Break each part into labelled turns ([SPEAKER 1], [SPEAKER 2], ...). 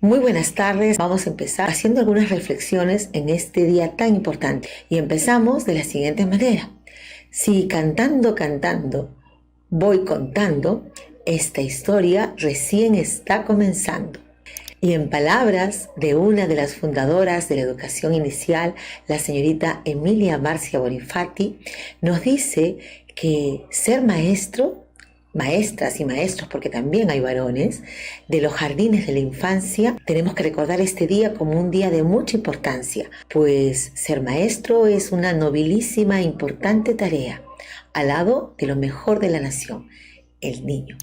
[SPEAKER 1] Muy buenas tardes, vamos a empezar haciendo algunas reflexiones en este día tan importante y empezamos de la siguiente manera. Si cantando voy contando, esta historia recién está comenzando. Y en palabras de una de las fundadoras de la educación inicial, la señorita Emilia Marcia Bonifati, nos dice que ser maestras y maestros, porque también hay varones, de los jardines de la infancia, tenemos que recordar este día como un día de mucha importancia, pues ser maestro es una nobilísima e importante tarea, al lado de lo mejor de la nación, el niño.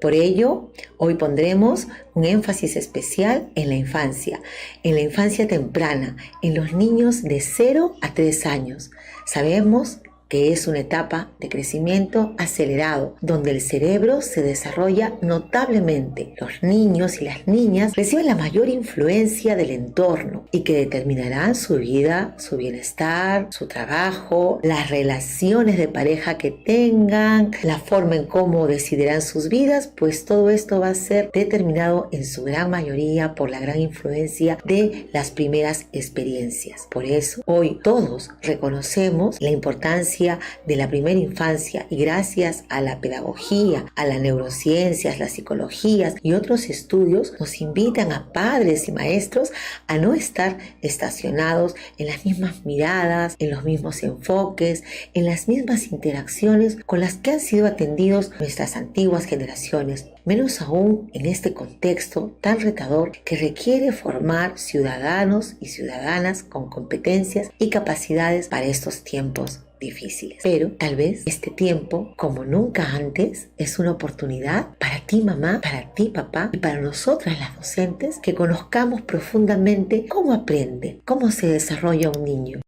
[SPEAKER 1] Por ello, hoy pondremos un énfasis especial en la infancia temprana, en los niños de 0 a 3 años. Sabemos que es una etapa de crecimiento acelerado, donde el cerebro se desarrolla notablemente. Los niños y las niñas reciben la mayor influencia del entorno y que determinarán su vida, su bienestar, su trabajo, las relaciones de pareja que tengan, la forma en cómo decidirán sus vidas, pues todo esto va a ser determinado en su gran mayoría por la gran influencia de las primeras experiencias. Por eso, hoy todos reconocemos la importancia de la primera infancia y gracias a la pedagogía, a las neurociencias, las psicologías y otros estudios nos invitan a padres y maestros a no estar estacionados en las mismas miradas, en los mismos enfoques, en las mismas interacciones con las que han sido atendidos nuestras antiguas generaciones, menos aún en este contexto tan retador que requiere formar ciudadanos y ciudadanas con competencias y capacidades para estos tiempos difíciles. Pero tal vez este tiempo, como nunca antes, es una oportunidad para ti mamá, para ti papá y para nosotras las docentes que conozcamos profundamente cómo aprende, cómo se desarrolla un niño.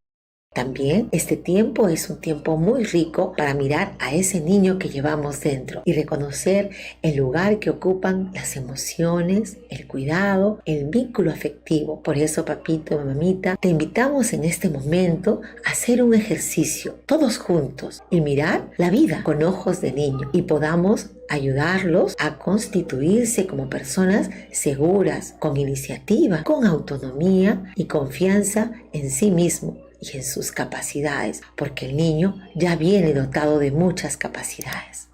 [SPEAKER 1] También este tiempo es un tiempo muy rico para mirar a ese niño que llevamos dentro y reconocer el lugar que ocupan las emociones, el cuidado, el vínculo afectivo. Por eso, papito, mamita, te invitamos en este momento a hacer un ejercicio todos juntos y mirar la vida con ojos de niño y podamos ayudarlos a constituirse como personas seguras, con iniciativa, con autonomía y confianza en sí mismo y en sus capacidades, porque el niño ya viene dotado de muchas capacidades.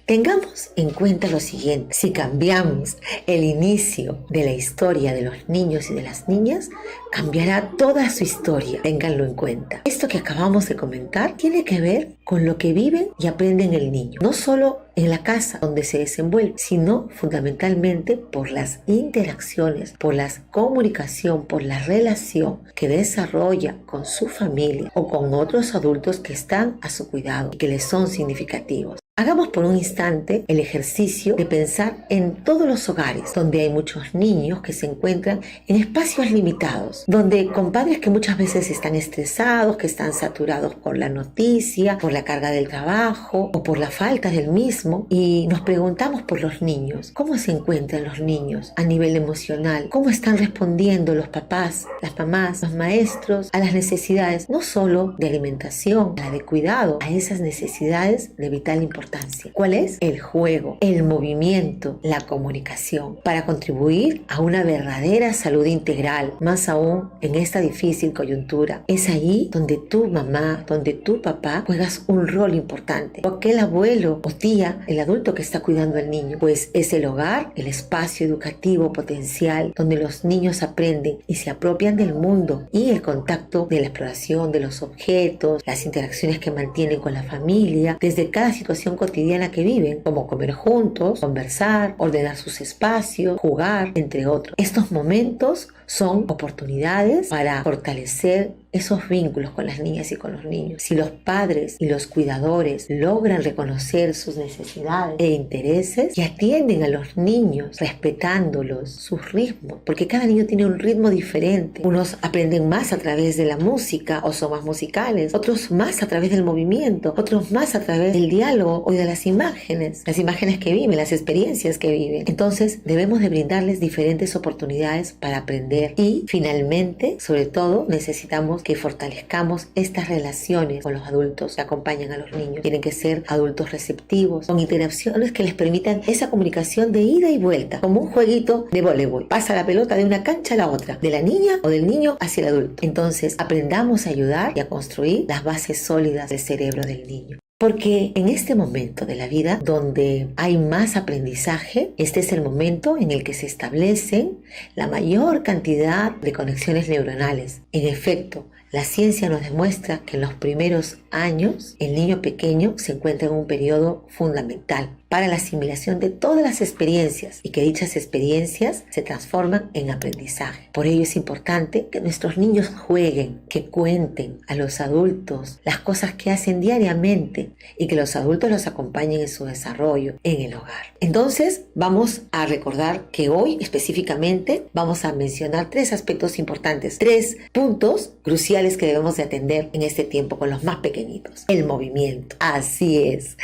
[SPEAKER 1] Tengamos en cuenta lo siguiente: si cambiamos el inicio de la historia de los niños y de las niñas, cambiará toda su historia. Ténganlo en cuenta. Esto que acabamos de comentar tiene que ver con lo que viven y aprenden el niño, no solo en la casa donde se desenvuelve, sino fundamentalmente por las interacciones, por la comunicación, por la relación que desarrolla con su familia o con otros adultos que están a su cuidado y que les son significativos. Hagamos por un instante el ejercicio de pensar en todos los hogares donde hay muchos niños que se encuentran en espacios limitados, donde con padres que muchas veces están estresados, que están saturados por la noticia, por la carga del trabajo o por la falta del mismo, y nos preguntamos por los niños. ¿Cómo se encuentran los niños a nivel emocional? ¿Cómo están respondiendo los papás, las mamás, los maestros a las necesidades, no solo de alimentación, a la de cuidado, a esas necesidades de vital importancia? ¿Cuál es? El juego, el movimiento, la comunicación, para contribuir a una verdadera salud integral, más aún en esta difícil coyuntura. Es ahí donde tu mamá, donde tu papá juegas un rol importante, o aquel abuelo o tía, el adulto que está cuidando al niño, pues es el hogar, el espacio educativo potencial donde los niños aprenden y se apropian del mundo y el contacto de la exploración de los objetos, las interacciones que mantienen con la familia, desde cada situación cotidiana que viven, como comer juntos, conversar, ordenar sus espacios, jugar, entre otros. Estos momentos son oportunidades para fortalecer esos vínculos con las niñas y con los niños. Si los padres y los cuidadores logran reconocer sus necesidades e intereses y atienden a los niños respetándolos, sus ritmos, porque cada niño tiene un ritmo diferente. Unos aprenden más a través de la música o son más musicales, otros más a través del movimiento, otros más a través del diálogo o de las imágenes que viven, las experiencias que viven. Entonces debemos de brindarles diferentes oportunidades para aprender y finalmente, sobre todo, necesitamos queremos que fortalezcamos estas relaciones con los adultos que acompañan a los niños. Tienen que ser adultos receptivos, con interacciones que les permitan esa comunicación de ida y vuelta, como un jueguito de voleibol. Pasa la pelota de una cancha a la otra, de la niña o del niño hacia el adulto. Entonces, aprendamos a ayudar y a construir las bases sólidas del cerebro del niño. Porque en este momento de la vida donde hay más aprendizaje, este es el momento en el que se establecen la mayor cantidad de conexiones neuronales. En efecto, la ciencia nos demuestra que en los primeros años el niño pequeño se encuentra en un periodo fundamental para la asimilación de todas las experiencias y que dichas experiencias se transforman en aprendizaje. Por ello es importante que nuestros niños jueguen, que cuenten a los adultos las cosas que hacen diariamente y que los adultos los acompañen en su desarrollo en el hogar. Entonces vamos a recordar que hoy específicamente vamos a mencionar 3 aspectos importantes, 3 puntos cruciales que debemos de atender en este tiempo con los más pequeñitos. El movimiento. Así es.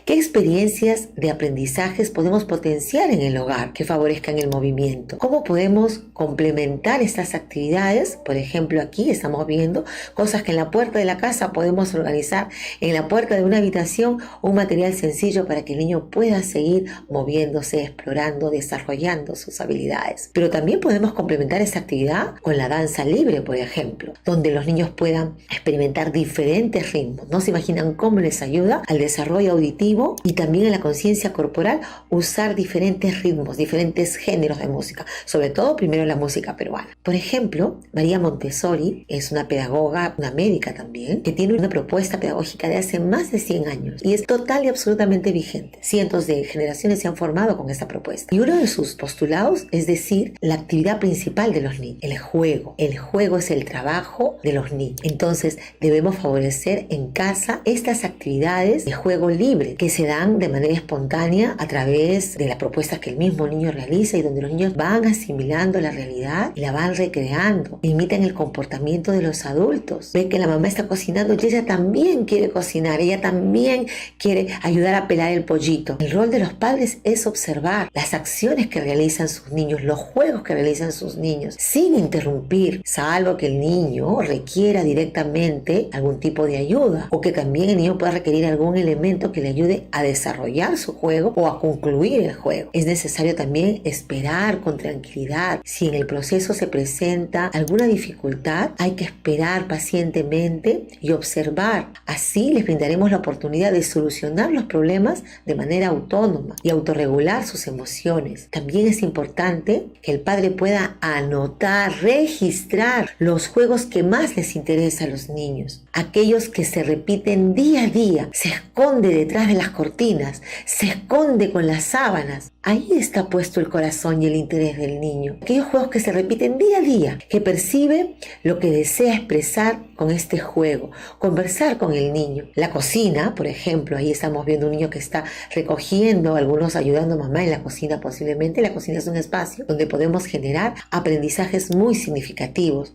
[SPEAKER 1] ¿Qué experiencias de aprendizajes podemos potenciar en el hogar que favorezcan el movimiento? ¿Cómo podemos complementar estas actividades? Por ejemplo, aquí estamos viendo cosas que en la puerta de la casa podemos organizar, en la puerta de una habitación, un material sencillo para que el niño pueda seguir moviéndose, explorando, desarrollando sus habilidades. Pero también podemos complementar esta actividad con la danza libre, por ejemplo, donde los niños puedan experimentar diferentes ritmos. No se imaginan cómo les ayuda al desarrollo auditivo y también a la conciencia corporal usar diferentes ritmos, diferentes géneros de música, sobre todo primero la música peruana. Por ejemplo, María Montessori es una pedagoga, una médica también, que tiene una propuesta pedagógica de hace más de 100 años y es total y absolutamente vigente. Cientos de generaciones se han formado con esta propuesta. Y uno de sus postulados es decir, la actividad principal de los niños, el juego. El juego es el trabajo de los niños. Entonces, debemos favorecer en casa estas actividades de juego libre que se dan de manera espontánea a través de las propuestas que el mismo niño realiza y donde los niños van asimilando la realidad y la van recreando, imitan el comportamiento de los adultos. Ven que la mamá está cocinando y ella también quiere cocinar, ella también quiere ayudar a pelar el pollito. El rol de los padres es observar las acciones que realizan sus niños, los juegos que realizan sus niños, sin interrumpir, salvo que el niño requiera directamente algún tipo de ayuda o que también el niño pueda requerir algún elemento que le ayude a desarrollar su juego o a concluir el juego. Es necesario también esperar con tranquilidad. Si en el proceso se presenta alguna dificultad, hay que esperar pacientemente y observar. Así les brindaremos la oportunidad de solucionar los problemas de manera autónoma y autorregular sus emociones. También es importante que el padre pueda anotar, registrar los juegos que más les interesan a los niños, aquellos que se repiten día a día. Se esconde detrás de las cortinas, se esconde con las sábanas. Ahí está puesto el corazón y el interés del niño. Aquellos juegos que se repiten día a día, que percibe lo que desea expresar con este juego, conversar con el niño. La cocina, por ejemplo, ahí estamos viendo un niño que está recogiendo, algunos ayudando a mamá en la cocina posiblemente. La cocina es un espacio donde podemos generar aprendizajes muy significativos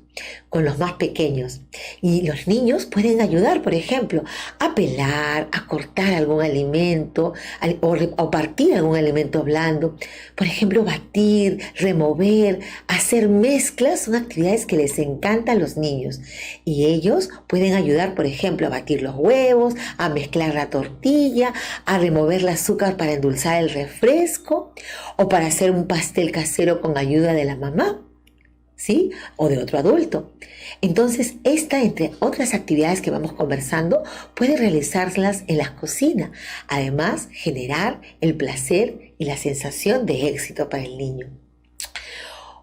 [SPEAKER 1] con los más pequeños. Y los niños pueden ayudar, por ejemplo, a pelar, a cortar algún alimento o partir algún alimento blando. Por ejemplo, batir, remover, hacer mezclas son actividades que les encantan a los niños. Y ellos pueden ayudar, por ejemplo, a batir los huevos, a mezclar la tortilla, a remover el azúcar para endulzar el refresco o para hacer un pastel casero con ayuda de la mamá, ¿sí? O de otro adulto. Entonces, esta, entre otras actividades que vamos conversando, puede realizarlas en la cocina. Además, generar el placer y la sensación de éxito para el niño.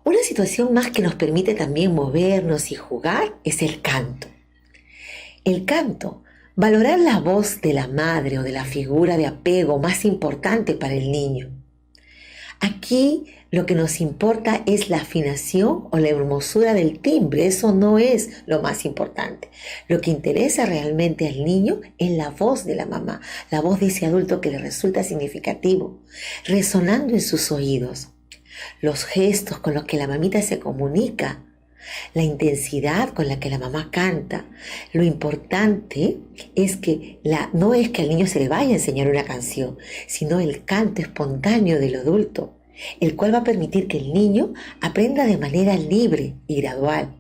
[SPEAKER 1] Una situación más que nos permite también movernos y jugar es el canto. El canto, valorar la voz de la madre o de la figura de apego más importante para el niño. Aquí lo que nos importa es la afinación o la hermosura del timbre. Eso no es lo más importante. Lo que interesa realmente al niño es la voz de la mamá, la voz de ese adulto que le resulta significativo, resonando en sus oídos. Los gestos con los que la mamita se comunica, la intensidad con la que la mamá canta. Lo importante es que no es que al niño se le vaya a enseñar una canción, sino el canto espontáneo del adulto, el cual va a permitir que el niño aprenda de manera libre y gradual.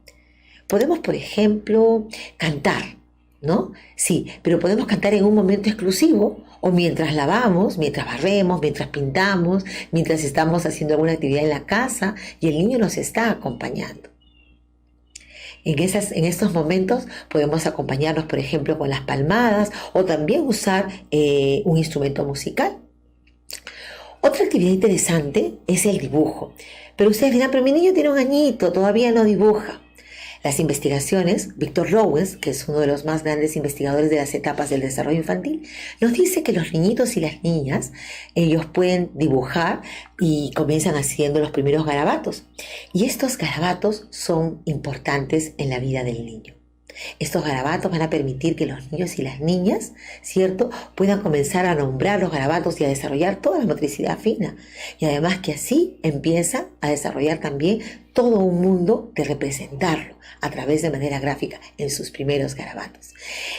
[SPEAKER 1] Podemos, por ejemplo, cantar, ¿no? Sí, pero podemos cantar en un momento exclusivo o mientras lavamos, mientras barremos, mientras pintamos, mientras estamos haciendo alguna actividad en la casa y el niño nos está acompañando. En estos momentos podemos acompañarnos, por ejemplo, con las palmadas o también usar un instrumento musical. Otra actividad interesante es el dibujo. Pero ustedes dirán, pero mi niño tiene 1 añito, todavía no dibuja. Las investigaciones, Victor Lowes, que es uno de los más grandes investigadores de las etapas del desarrollo infantil, nos dice que los niñitos y las niñas, ellos pueden dibujar y comienzan haciendo los primeros garabatos. Y estos garabatos son importantes en la vida del niño. Estos garabatos van a permitir que los niños y las niñas, ¿cierto?, puedan comenzar a nombrar los garabatos y a desarrollar toda la motricidad fina. Y además que así empieza a desarrollar también todo un mundo de representarlo a través de manera gráfica en sus primeros garabatos.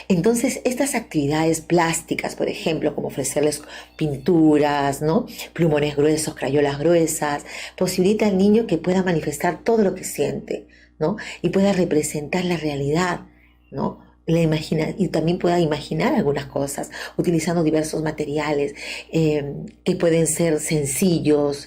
[SPEAKER 1] Entonces, estas actividades plásticas, por ejemplo, como ofrecerles pinturas, ¿no?, plumones gruesos, crayolas gruesas, posibilita al niño que pueda manifestar todo lo que siente, ¿no?, y pueda representar la realidad, ¿no?, y también pueda imaginar algunas cosas utilizando diversos materiales que pueden ser sencillos.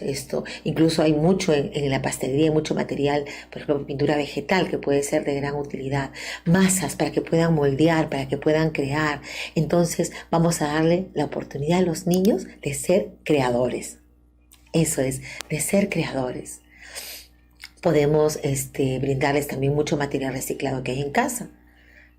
[SPEAKER 1] Incluso hay mucho en la pastelería, hay mucho material, por ejemplo, pintura vegetal, que puede ser de gran utilidad, masas para que puedan moldear, para que puedan crear. Entonces vamos a darle la oportunidad a los niños de ser creadores. Eso es, de ser creadores. Podemos brindarles también mucho material reciclado que hay en casa.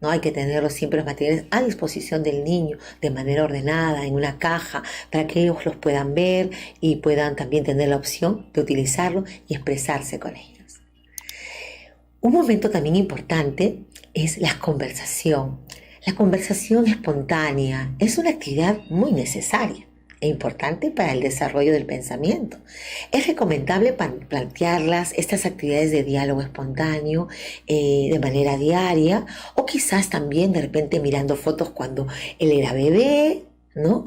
[SPEAKER 1] No hay que tenerlos siempre los materiales a disposición del niño de manera ordenada, en una caja, para que ellos los puedan ver y puedan también tener la opción de utilizarlo y expresarse con ellos. Un momento también importante es la conversación. La conversación espontánea es una actividad muy necesaria e importante para el desarrollo del pensamiento. Es recomendable plantearlas, estas actividades de diálogo espontáneo, de manera diaria, o quizás también de repente mirando fotos cuando él era bebé, ¿no?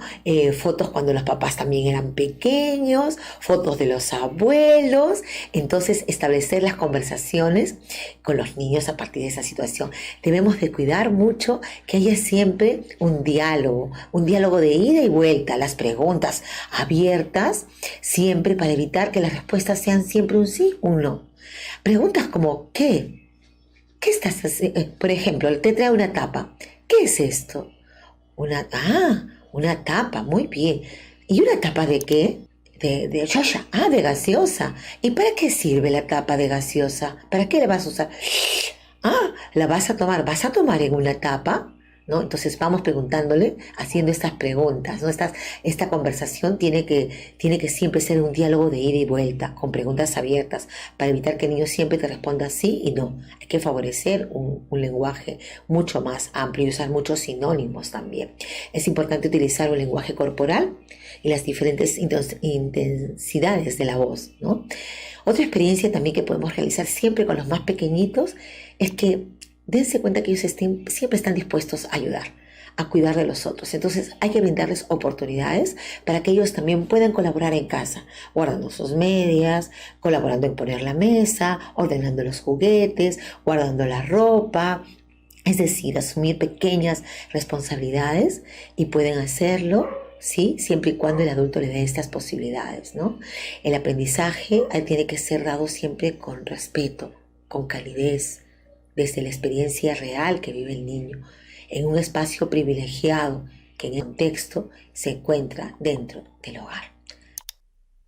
[SPEAKER 1] Fotos cuando los papás también eran pequeños, fotos de los abuelos. Entonces, establecer las conversaciones con los niños a partir de esa situación. Debemos de cuidar mucho que haya siempre un diálogo de ida y vuelta, las preguntas abiertas, siempre para evitar que las respuestas sean siempre un sí, un no. Preguntas como ¿qué? ¿Qué estás haciendo? Por ejemplo, te trae una tapa. ¿Qué es esto? Una tapa, muy bien. ¿Y una tapa de qué? De gaseosa. ¿Y para qué sirve la tapa de gaseosa? ¿Para qué la vas a usar? La vas a tomar. ¿Vas a tomar en una tapa? ¿No? Entonces vamos preguntándole, haciendo estas preguntas, ¿no? Esta conversación tiene que siempre ser un diálogo de ida y vuelta, con preguntas abiertas, para evitar que el niño siempre te responda sí y no. Hay que favorecer un lenguaje mucho más amplio y usar muchos sinónimos también. Es importante utilizar un lenguaje corporal y las diferentes intensidades de la voz, ¿no? Otra experiencia también que podemos realizar siempre con los más pequeñitos es que dense cuenta que ellos siempre están dispuestos a ayudar, a cuidar de los otros. Entonces hay que brindarles oportunidades para que ellos también puedan colaborar en casa, guardando sus medias, colaborando en poner la mesa, ordenando los juguetes, guardando la ropa. Es decir, asumir pequeñas responsabilidades y pueden hacerlo, ¿sí?, siempre y cuando el adulto le dé estas posibilidades, ¿no? El aprendizaje tiene que ser dado siempre con respeto, con calidez, desde la experiencia real que vive el niño, en un espacio privilegiado que en el contexto se encuentra dentro del hogar.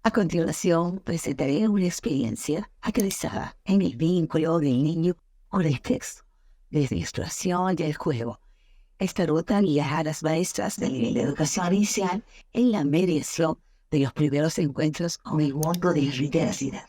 [SPEAKER 2] A continuación, presentaré una experiencia aterrizada en el vínculo del niño con el texto, desde la exploración del juego. Esta ruta guiará a las maestras del nivel de educación inicial en la mediación de los primeros encuentros con el mundo de la literacidad.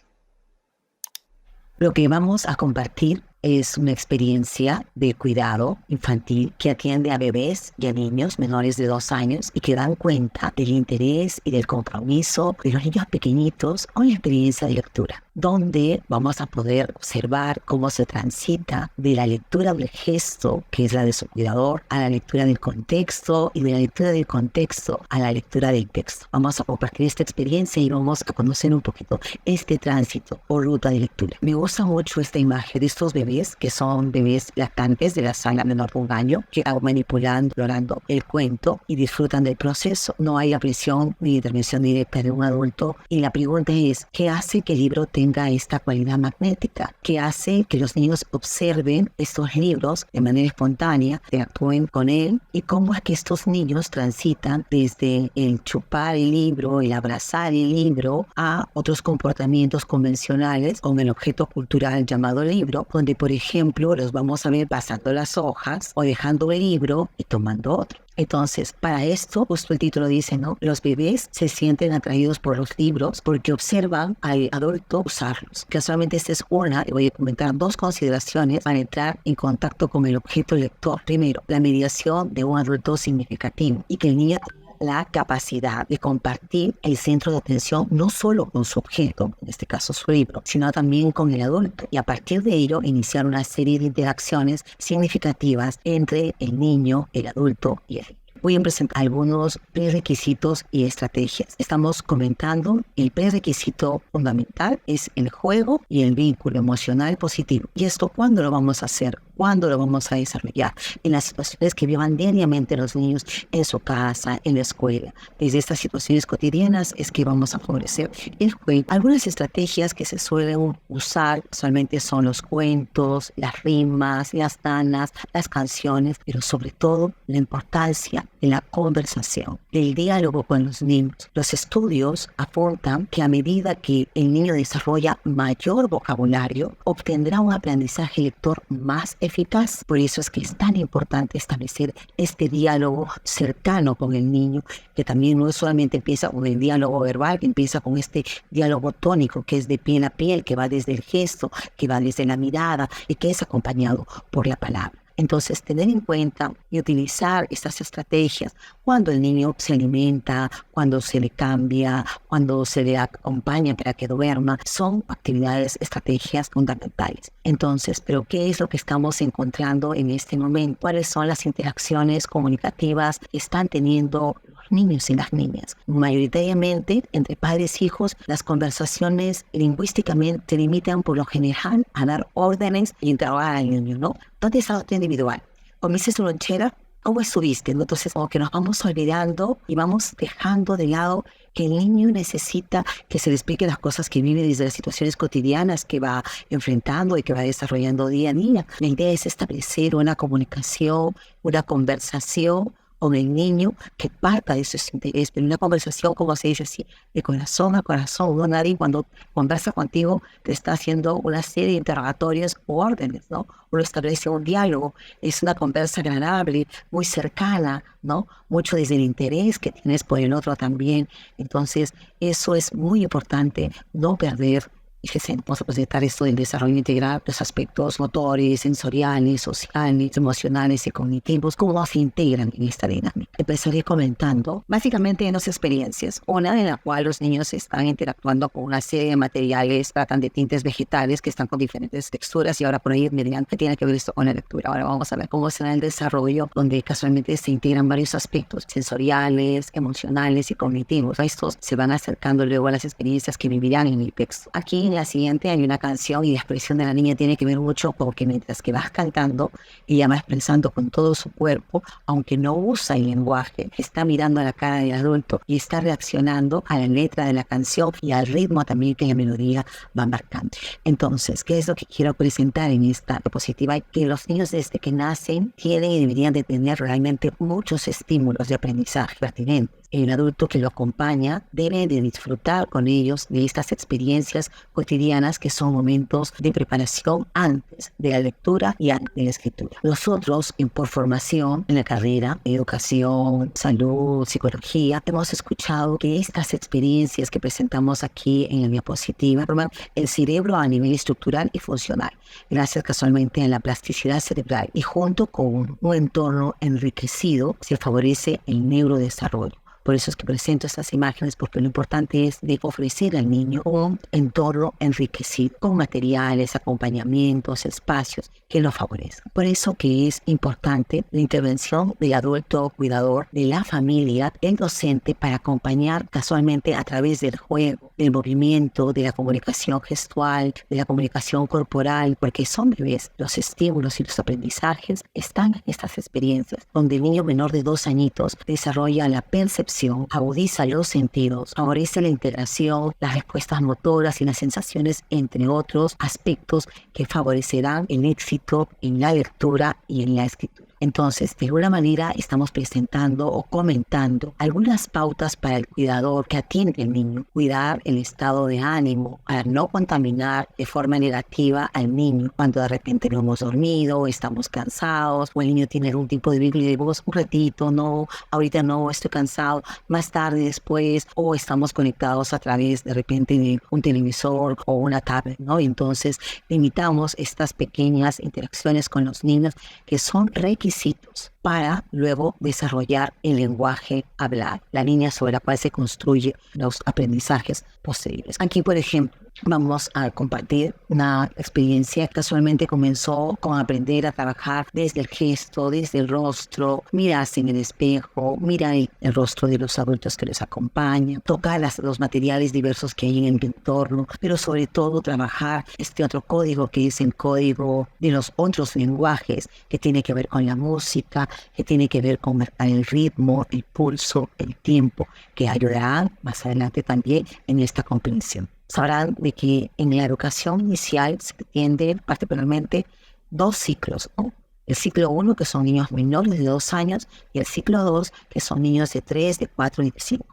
[SPEAKER 2] Lo que vamos a compartir es una experiencia de cuidado infantil que atiende a bebés y a niños menores de 2 años y que dan cuenta del interés y del compromiso de los niños pequeñitos con la experiencia de lectura. donde vamos a poder observar cómo se transita de la lectura del gesto, que es la de su cuidador, a la lectura del contexto, y de la lectura del contexto a la lectura del texto. Vamos a compartir esta experiencia y vamos a conocer un poquito este tránsito o ruta de lectura. Me gusta mucho esta imagen de estos bebés, que son bebés lactantes de la sala menor de un año, que van manipulando, explorando el cuento y disfrutan del proceso. No hay presión ni intervención directa de un adulto. Y la pregunta es, ¿qué hace que el libro tenga esta cualidad magnética? ¿Qué hace que los niños observen estos libros de manera espontánea, interactúen con él? ¿Y cómo es que estos niños transitan desde el chupar el libro, el abrazar el libro, a otros comportamientos convencionales con el objeto cultural llamado libro, donde, por ejemplo, los vamos a ver pasando las hojas o dejando el libro y tomando otro? Entonces, para esto, justo el título dice, ¿no? Los bebés se sienten atraídos por los libros porque observan al adulto usarlos. Casualmente esta es una, y voy a comentar dos consideraciones para entrar en contacto con el objeto lector. Primero, la mediación de un adulto significativo y que el niño tenga la capacidad de compartir el centro de atención no solo con su objeto, en este caso su libro, sino también con el adulto, y a partir de ello iniciar una serie de interacciones significativas entre el niño, el adulto y el niño. Voy a presentar algunos prerequisitos y estrategias. Estamos comentando el prerequisito fundamental es el juego y el vínculo emocional positivo. ¿Y esto cuándo lo vamos a hacer? ¿Cuándo lo vamos a desarrollar? En las situaciones que vivan diariamente los niños en su casa, en la escuela. Desde estas situaciones cotidianas es que vamos a favorecer el juego. Algunas estrategias que se suelen usar usualmente son los cuentos, las rimas, las danas, las canciones, pero sobre todo la importancia de la conversación, del diálogo con los niños. Los estudios apuntan que a medida que el niño desarrolla mayor vocabulario, obtendrá un aprendizaje lector más eficaz. Por eso es que es tan importante establecer este diálogo cercano con el niño, que también no solamente empieza con el diálogo verbal, que empieza con este diálogo tónico, que es de piel a piel, que va desde el gesto, que va desde la mirada y que es acompañado por la palabra. Entonces, tener en cuenta y utilizar estas estrategias cuando el niño se alimenta, cuando se le cambia, cuando se le acompaña para que duerma, son actividades, estrategias fundamentales. Entonces, ¿pero qué es lo que estamos encontrando en este momento? ¿Cuáles son las interacciones comunicativas que están teniendo los niños y las niñas? Mayoritariamente, entre padres e hijos, las conversaciones lingüísticamente se limitan por lo general a dar órdenes y interrogar al niño, ¿no? ¿Dónde está tu individual? ¿Comiste su lonchera? ¿Cómo estuviste? Entonces, como que nos vamos olvidando y vamos dejando de lado que el niño necesita que se le explique las cosas que vive desde las situaciones cotidianas que va enfrentando y que va desarrollando día a día. La idea es establecer una comunicación, una conversación con el niño que parta de sus intereses, pero una conversación, como se dice así, de corazón a corazón. No, nadie cuando conversa contigo te está haciendo una serie de interrogatorios o órdenes, ¿no? Uno establece un diálogo, es una conversa agradable, muy cercana, ¿no? Mucho desde el interés que tienes por el otro también. Entonces, eso es muy importante, no perder. Y vamos a presentar esto del desarrollo integral, los aspectos motores, sensoriales, sociales, emocionales y cognitivos, cómo se integran en esta dinámica. Empezaré comentando básicamente en dos experiencias. Una en la cual los niños están interactuando con una serie de materiales, tratan de tintes vegetales que están con diferentes texturas y ahora por ahí me dirán que tiene que ver esto con la lectura. Ahora vamos a ver cómo será el desarrollo donde casualmente se integran varios aspectos sensoriales, emocionales y cognitivos. Estos se van acercando luego a las experiencias que vivirán en el texto. Aquí en la siguiente hay una canción y la expresión de la niña tiene que ver mucho porque mientras que vas cantando, ella va expresando con todo su cuerpo, aunque no usa el lenguaje, está mirando a la cara del adulto y está reaccionando a la letra de la canción y al ritmo también que la melodía va marcando. Entonces, ¿qué es lo que quiero presentar en esta diapositiva? Que los niños desde que nacen tienen y deberían de tener realmente muchos estímulos de aprendizaje pertinentes. El adulto que lo acompaña debe de disfrutar con ellos de estas experiencias cotidianas que son momentos de preparación antes de la lectura y antes de la escritura. Nosotros, por formación en la carrera, educación, salud, psicología, hemos escuchado que estas experiencias que presentamos aquí en la diapositiva forman el cerebro a nivel estructural y funcional, gracias casualmente a la plasticidad cerebral y junto con un entorno enriquecido se favorece el neurodesarrollo. Por eso es que presento estas imágenes, porque lo importante es de ofrecer al niño un entorno enriquecido con materiales, acompañamientos, espacios que lo favorezcan. Por eso que es importante la intervención del adulto cuidador, de la familia, del docente, para acompañar casualmente a través del juego, del movimiento, de la comunicación gestual, de la comunicación corporal, porque son bebés. Los estímulos y los aprendizajes están en estas experiencias, donde el niño menor de 2 añitos desarrolla la percepción, agudiza los sentidos, favorece la integración, las respuestas motoras y las sensaciones, entre otros aspectos que favorecerán el éxito en la lectura y en la escritura. Entonces, de alguna manera estamos presentando o comentando algunas pautas para el cuidador que atiende al niño. Cuidar el estado de ánimo, para no contaminar de forma negativa al niño cuando de repente no hemos dormido, estamos cansados, o el niño tiene algún tipo de vínculo y decimos un ratito, no, ahorita no, estoy cansado, más tarde, después, o estamos conectados a través de repente de un televisor o una tablet, ¿no? Y entonces limitamos estas pequeñas interacciones con los niños que son requisitos para luego desarrollar el lenguaje hablado, la línea sobre la cual se construyen los aprendizajes posteriores. Aquí, por ejemplo, vamos a compartir una experiencia que casualmente comenzó con aprender a trabajar desde el gesto, desde el rostro, mirarse en el espejo, mirar el rostro de los adultos que les acompañan, tocar los materiales diversos que hay en el entorno, pero sobre todo trabajar este otro código que es el código de los otros lenguajes, que tiene que ver con la música, que tiene que ver con el ritmo, el pulso, el tiempo, que ayudarán más adelante también en esta comprensión. Sabrán de que en la educación inicial se entienden particularmente 2 ciclos, ¿no? El ciclo 1, que son niños menores de 2 años, y el ciclo 2, que son niños de 3, de 4 y de 5.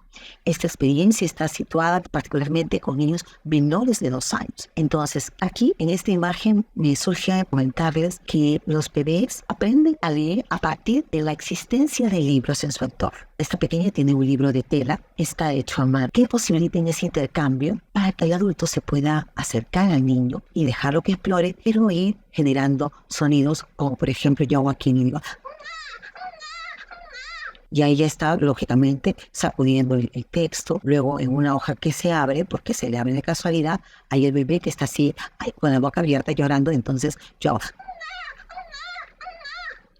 [SPEAKER 2] Esta experiencia está situada particularmente con niños menores de 2 años. Entonces, aquí en esta imagen me surge comentarles que los bebés aprenden a leer a partir de la existencia de libros en su entorno. Esta pequeña tiene un libro de tela, está hecho a mano, que posibilita ese intercambio para que el adulto se pueda acercar al niño y dejarlo que explore, pero ir generando sonidos como, por ejemplo, yo hago aquí y digo, y ahí ya está, lógicamente, sacudiendo el texto. Luego, en una hoja que se abre, porque se le abre de casualidad, hay el bebé que está así, con la boca abierta, llorando. Entonces, yo hago,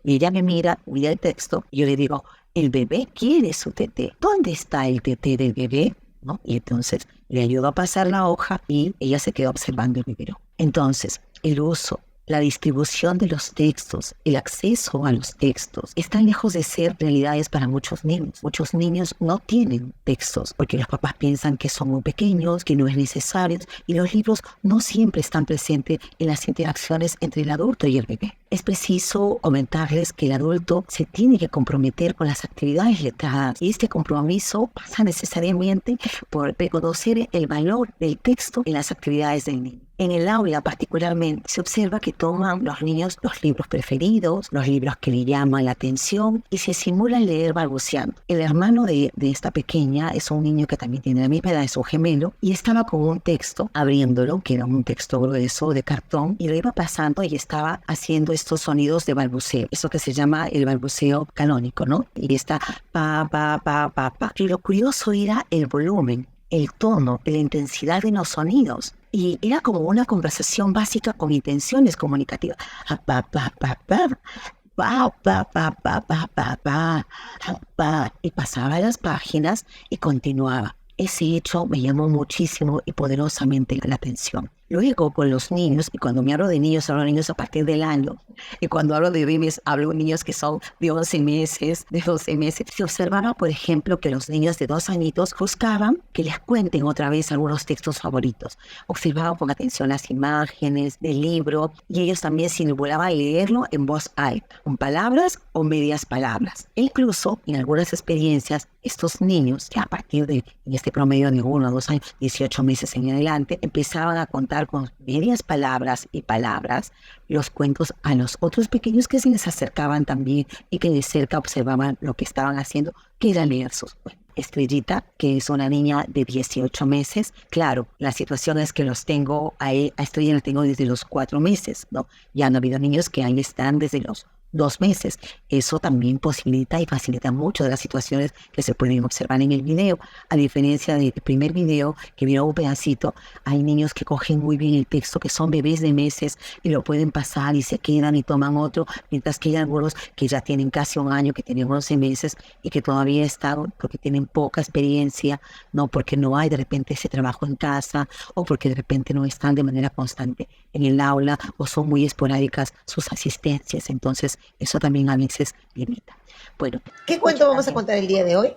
[SPEAKER 2] y ella me mira el texto, y yo le digo, el bebé quiere su teté. ¿Dónde está el teté del bebé? ¿No? Y entonces le ayudo a pasar la hoja y ella se queda observando el biberón. Entonces, el uso, la distribución de los textos, el acceso a los textos, están lejos de ser realidades para muchos niños. Muchos niños no tienen textos porque los papás piensan que son muy pequeños, que no es necesario, y los libros no siempre están presentes en las interacciones entre el adulto y el bebé. Es preciso comentarles que el adulto se tiene que comprometer con las actividades letradas, y este compromiso pasa necesariamente por reconocer el valor del texto en las actividades del niño. En el aula particularmente se observa que toman los niños los libros preferidos, los libros que le llaman la atención, y se simulan leer balbuceando. El hermano de esta pequeña es un niño que también tiene la misma edad, es un gemelo, y estaba con un texto, abriéndolo, que era un texto grueso de cartón, y lo iba pasando y estaba haciendo estos sonidos de balbuceo, eso que se llama el balbuceo canónico, ¿no? Y está pa, pa, pa, pa, pa. Y lo curioso era el volumen, el tono, la intensidad de los sonidos. Y era como una conversación básica con intenciones comunicativas. Pa, pa, pa, pa, pa, pa, pa, pa, pa, pa, pa, pa. Y pasaba las páginas y continuaba. Ese hecho me llamó muchísimo y poderosamente la atención. Luego con los niños, y cuando me hablo de niños, hablo de niños a partir del año, y cuando hablo de bebés, hablo de niños que son de 11 meses, de 12 meses. Se observaba, por ejemplo, que los niños de 2 añitos buscaban que les cuenten otra vez algunos textos favoritos. Observaban con atención las imágenes del libro, y ellos también simulaban leerlo en voz alta, con palabras o medias palabras. E incluso, en algunas experiencias, estos niños, ya a partir de, en este promedio de 1 a 2 años, 18 meses en adelante, empezaban a contar con medias palabras y palabras los cuentos a los otros pequeños que se les acercaban también y que de cerca observaban lo que estaban haciendo, que era leer sus cuentos. Estrellita, que es una niña de 18 meses, claro, la situación es que los tengo, a Estrella la tengo desde los 4 meses, ¿no? Ya han habido niños que ahí están desde los 2 meses. Eso también posibilita y facilita mucho de las situaciones que se pueden observar en el video. A diferencia del primer video que vieron un pedacito, hay niños que cogen muy bien el texto, que son bebés de meses y lo pueden pasar y se quedan y toman otro, mientras que hay algunos que ya tienen casi un año, que tienen 11 meses y que todavía están porque tienen poca experiencia, no porque no hay de repente ese trabajo en casa o porque de repente no están de manera constante en el aula o son muy esporádicas sus asistencias. Entonces, eso también a veces limita. Bueno,
[SPEAKER 1] ¿Qué cuento vamos a contar el día de hoy?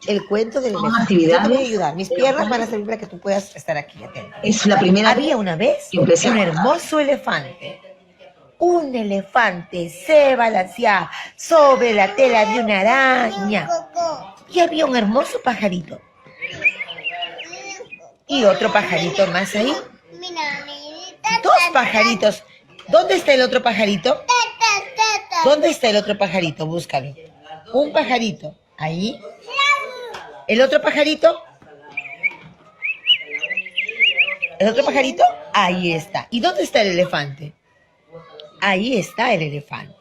[SPEAKER 1] El cuento del elefante. Yo te voy a ayudar. Mis piernas van a servir para que tú puedas estar aquí atento.
[SPEAKER 2] Es la primera
[SPEAKER 1] Había una vez un hermoso elefante. Un elefante se balanceaba sobre la tela de una araña. Y había un hermoso pajarito. Y otro pajarito más ahí. Dos pajaritos. ¿Dónde está el otro pajarito? ¿Dónde está el otro pajarito? Búscalo. Un pajarito. Ahí. ¿El otro pajarito? ¿El otro pajarito? Ahí está. ¿Y dónde está el elefante? Ahí está el elefante.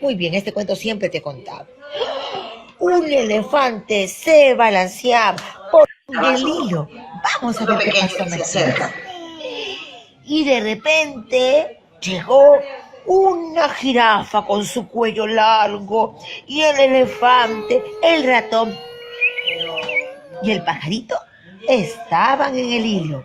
[SPEAKER 1] Muy bien, este cuento siempre te he contado. Un elefante se balanceaba por el hilo. Vamos a ver qué pasó más cerca. Y de repente llegó una jirafa con su cuello largo y el elefante, el ratón y el pajarito estaban en el hilo.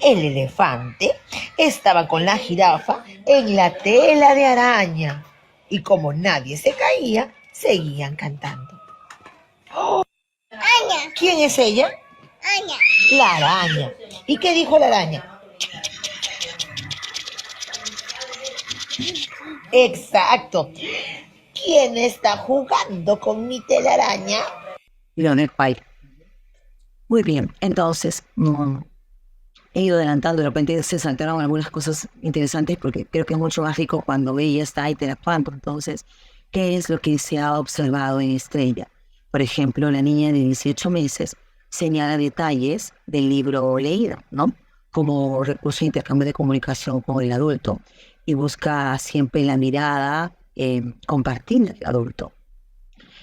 [SPEAKER 1] El elefante estaba con la jirafa en la tela de araña y como nadie se caía, seguían cantando. ¡Oh! ¿Quién es ella? La araña. ¿Y qué dijo la araña? Exacto. ¿Quién está jugando con mi telaraña?
[SPEAKER 2] Leonard Pai. Muy bien, entonces he ido adelantando, de repente se saltaron algunas cosas interesantes porque creo que es mucho más rico cuando ella está interactuando. Entonces, ¿qué es lo que se ha observado en Estrella? Por ejemplo, la niña de 18 meses señala detalles del libro leído, ¿no? Como recurso de intercambio de comunicación con el adulto y busca siempre la mirada compartir del adulto.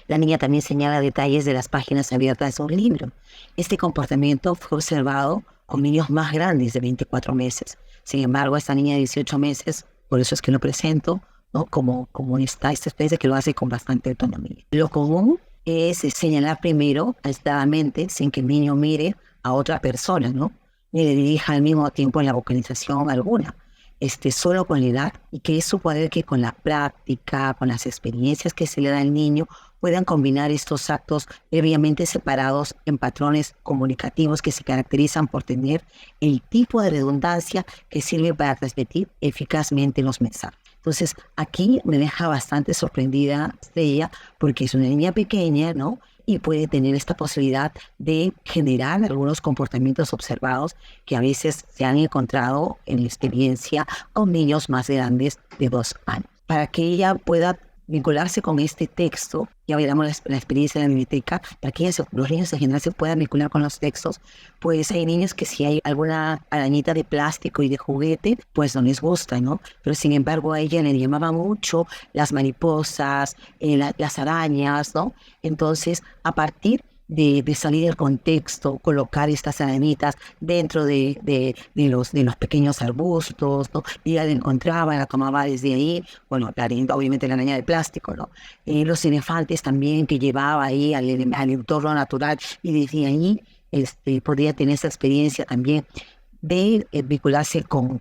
[SPEAKER 2] La niña también señala detalles de las páginas abiertas de un libro. Este comportamiento fue observado con niños más grandes de 24 meses. Sin embargo, esta niña de 18 meses, por eso es que lo presento, ¿no? Como esta especie que lo hace con bastante autonomía. Lo común es señalar primero aisladamente, sin que el niño mire a otra persona, ¿no? Ni le dirija al mismo tiempo la vocalización alguna. Solo con la edad, y que es suponer que con la práctica, con las experiencias que se le da al niño, puedan combinar estos actos previamente separados en patrones comunicativos que se caracterizan por tener el tipo de redundancia que sirve para transmitir eficazmente los mensajes. Entonces, aquí me deja bastante sorprendida ella, porque es una niña pequeña, ¿no? Y puede tener esta posibilidad de generar algunos comportamientos observados que a veces se han encontrado en la experiencia con niños más grandes de 2 años. Para que ella pueda vincularse con este texto, ya veremos la experiencia de la biblioteca, para que los niños en general se puedan vincular con los textos, pues hay niños que si hay alguna arañita de plástico y de juguete, pues no les gusta, ¿no? Pero sin embargo a ella le llamaba mucho las mariposas, las arañas, ¿no? Entonces, a partir de salir del contexto, colocar estas arañitas dentro de los pequeños arbustos, ¿no? Y ella la encontraba, la tomaba desde ahí, bueno, obviamente la araña de plástico, ¿no? Los elefantes también que llevaba ahí al entorno natural y desde ahí podría tener esa experiencia también de vincularse con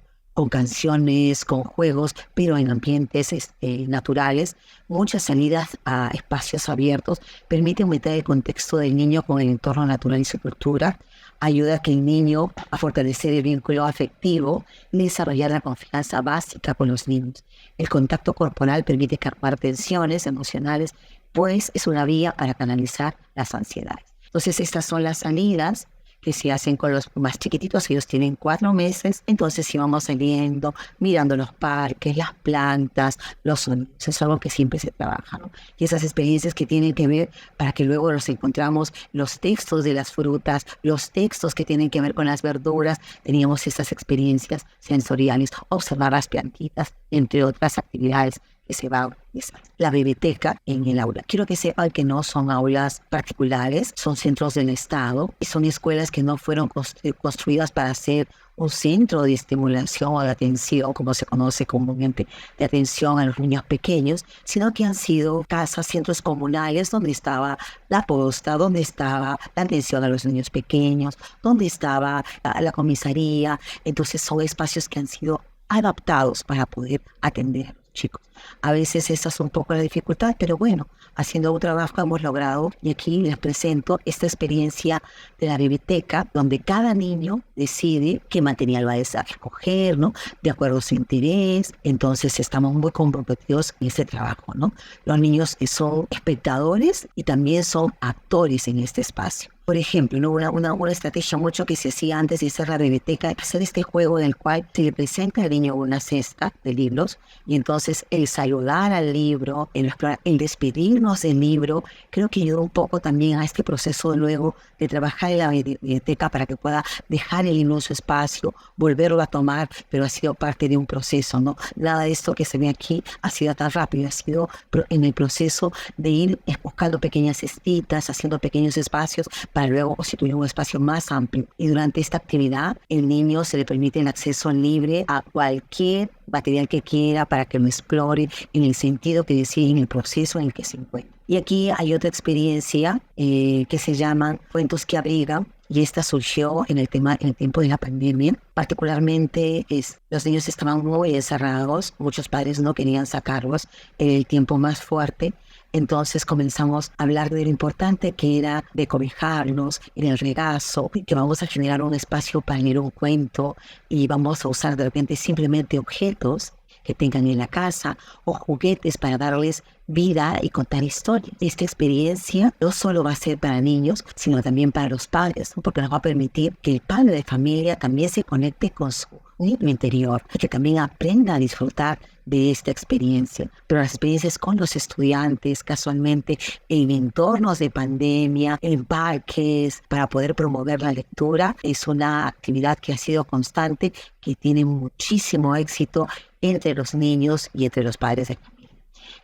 [SPEAKER 2] canciones, con juegos, pero en ambientes naturales. Muchas salidas a espacios abiertos permiten aumentar el contexto del niño con el entorno natural y su cultura, ayuda a que el niño a fortalecer el vínculo afectivo y desarrollar la confianza básica con los niños. El contacto corporal permite calmar tensiones emocionales, pues es una vía para canalizar las ansiedades. Entonces, estas son las salidas que se hacen con los más chiquititos. Ellos tienen 4 meses, entonces íbamos saliendo, mirando los parques, las plantas, los sonidos. Es algo que siempre se trabaja, ¿no? Y esas experiencias que tienen que ver para que luego los encontramos, los textos de las frutas, los textos que tienen que ver con las verduras. Teníamos esas experiencias sensoriales, observar las plantitas, entre otras actividades que se va a utilizar. La biblioteca en el aula. Quiero que sepan que no son aulas particulares, son centros del Estado y son escuelas que no fueron construidas para ser un centro de estimulación o de atención, como se conoce comúnmente, de atención a los niños pequeños, sino que han sido casas, centros comunales donde estaba la posta, donde estaba la atención a los niños pequeños, donde estaba la comisaría. Entonces son espacios que han sido adaptados para poder atender a los chicos. A veces esa es un poco la dificultad, pero bueno, haciendo un trabajo hemos logrado, y aquí les presento esta experiencia de la biblioteca, donde cada niño decide qué material va a escoger, ¿no? De acuerdo a su interés. Entonces estamos muy comprometidos en este trabajo, ¿no? Los niños son espectadores y también son actores en este espacio. Por ejemplo, ¿no? una estrategia mucho que se hacía antes de hacer la biblioteca, hacer este juego en el cual se le presenta al niño una cesta de libros y entonces el saludar al libro, el despedirnos del libro, creo que ayuda un poco también a este proceso luego de trabajar en la biblioteca para que pueda dejar el libro en su espacio, volverlo a tomar, pero ha sido parte de un proceso, ¿no? Nada de esto que se ve aquí ha sido tan rápido, ha sido en el proceso de ir buscando pequeñas cestitas, haciendo pequeños espacios para luego constituir un espacio más amplio. Y durante esta actividad, el niño se le permite el acceso libre a cualquier material que quiera para que lo explore en el sentido que decide, en el proceso en el que se encuentra. Y aquí hay otra experiencia que se llama Cuentos que Abrigan, y esta surgió en el tiempo de la pandemia. Particularmente los niños estaban muy encerrados, muchos padres no querían sacarlos en el tiempo más fuerte. Entonces comenzamos a hablar de lo importante que era de cobijarlos en el regazo, que vamos a generar un espacio para leer un cuento y vamos a usar de repente simplemente objetos que tengan en la casa o juguetes para darles vida y contar historias. Esta experiencia no solo va a ser para niños, sino también para los padres, ¿no? Porque nos va a permitir que el padre de familia también se conecte con su niño interior y que también aprenda a disfrutar de esta experiencia. Pero las experiencias con los estudiantes, casualmente en entornos de pandemia, en parques, para poder promover la lectura, es una actividad que ha sido constante, que tiene muchísimo éxito entre los niños y entre los padres de familia.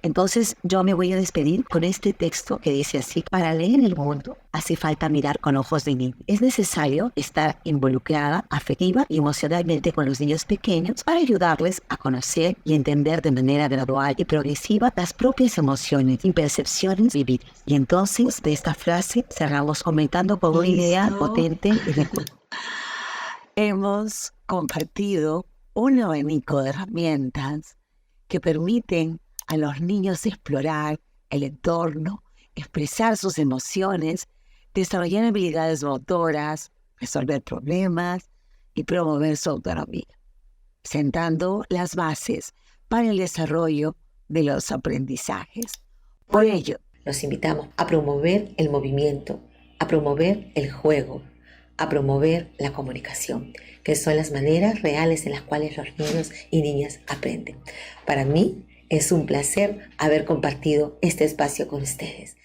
[SPEAKER 2] Entonces yo me voy a despedir con este texto que dice así: para leer el mundo hace falta mirar con ojos de niño. Es necesario estar involucrada afectiva y emocionalmente con los niños pequeños para ayudarles a conocer y entender de manera gradual y progresiva las propias emociones y percepciones vividas. Y entonces de esta frase cerramos comentando con una idea potente y recurrente. Hemos compartido un abanico de herramientas que permiten a los niños explorar el entorno, expresar sus emociones, desarrollar habilidades motoras, resolver problemas y promover su autonomía, sentando las bases para el desarrollo de los aprendizajes. Por ello,
[SPEAKER 1] los invitamos a promover el movimiento, a promover el juego, a promover la comunicación, que son las maneras reales en las cuales los niños y niñas aprenden. Para mí, es un placer haber compartido este espacio con ustedes.